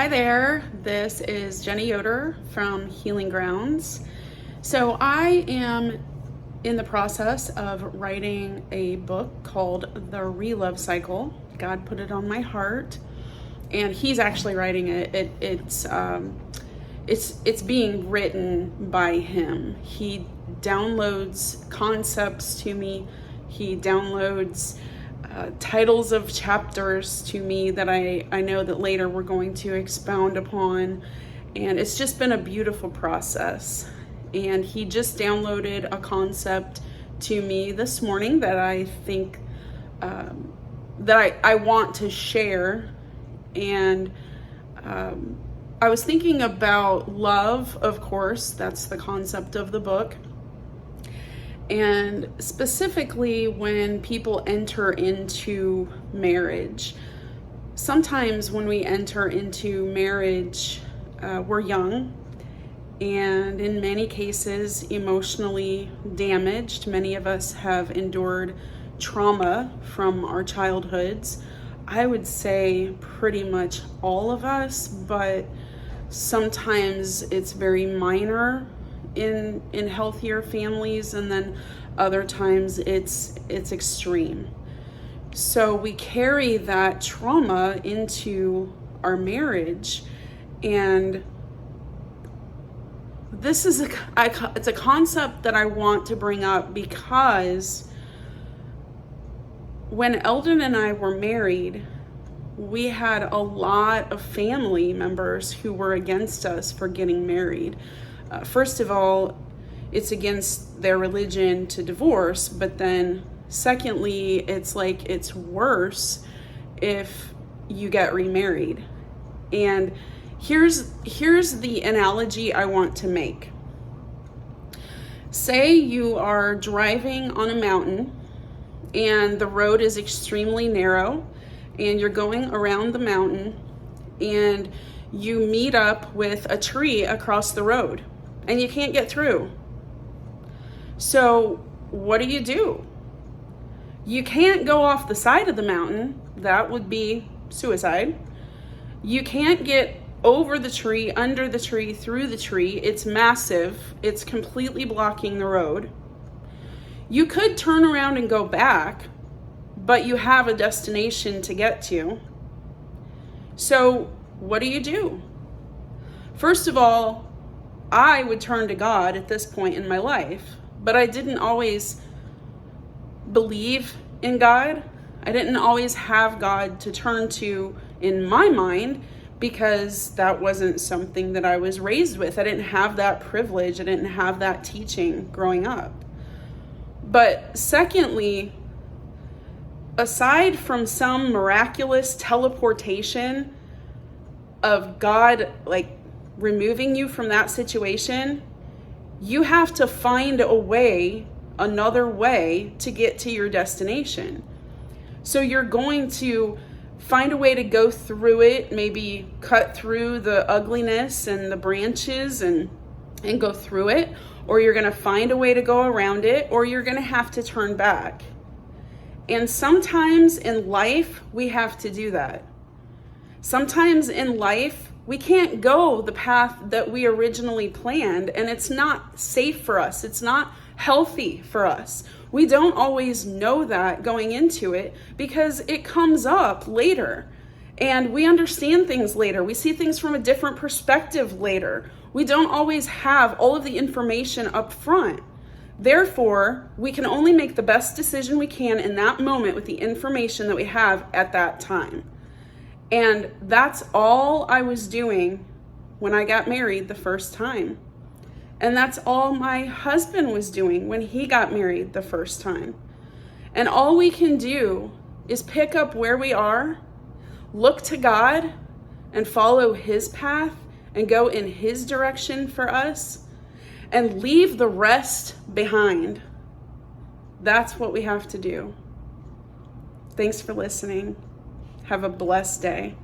Hi there, this is Jenny Yoder from Healing Grounds. So I am in the process of writing a book called The Relove Cycle. God put it on my heart, and he's actually writing it. It's being written by him. He downloads concepts to me. He downloads titles of chapters to me that I know that later we're going to expound upon. And it's just been a beautiful process. And he just downloaded a concept to me this morning that I think that I want to share. And I was thinking about love, of course, that's the concept of the book. And specifically when people enter into marriage. Sometimes when we enter into marriage, we're young and in many cases emotionally damaged. Many of us have endured trauma from our childhoods. I would say pretty much all of us, but sometimes it's very minor in healthier families, and then other times it's extreme. So we carry that trauma into our marriage, and this is it's a concept that I want to bring up because when Eldon and I were married, we had a lot of family members who were against us for getting married. First of all, it's against their religion to divorce, but then secondly, it's like it's worse if you get remarried. And here's the analogy I want to make. Say you are driving on a mountain and the road is extremely narrow and you're going around the mountain and you meet up with a tree across the road and you can't get through. So what do? You can't go off the side of the mountain. That would be suicide. You can't get over the tree, under the tree, through the tree. It's massive. It's completely blocking the road. You could turn around and go back, but you have a destination to get to. So what do? First of all, I would turn to God at this point in my life, but I didn't always believe in God. I didn't always have God to turn to in my mind because that wasn't something that I was raised with. I didn't have that privilege. I didn't have that teaching growing up. But secondly, aside from some miraculous teleportation of God, like removing you from that situation, you have to find a way, another way to get to your destination. So you're going to find a way to go through it, maybe cut through the ugliness and the branches and go through it, or you're going to find a way to go around it, or you're going to have to turn back. And sometimes in life, we have to do that. Sometimes in life, we can't go the path that we originally planned, and it's not safe for us. It's not healthy for us. We don't always know that going into it because it comes up later, and we understand things later. We see things from a different perspective later. We don't always have all of the information up front. Therefore, we can only make the best decision we can in that moment with the information that we have at that time. And that's all I was doing when I got married the first time. And that's all my husband was doing when he got married the first time. And all we can do is pick up where we are, look to God, and follow his path and go in his direction for us, and leave the rest behind. That's what we have to do. Thanks for listening. Have a blessed day.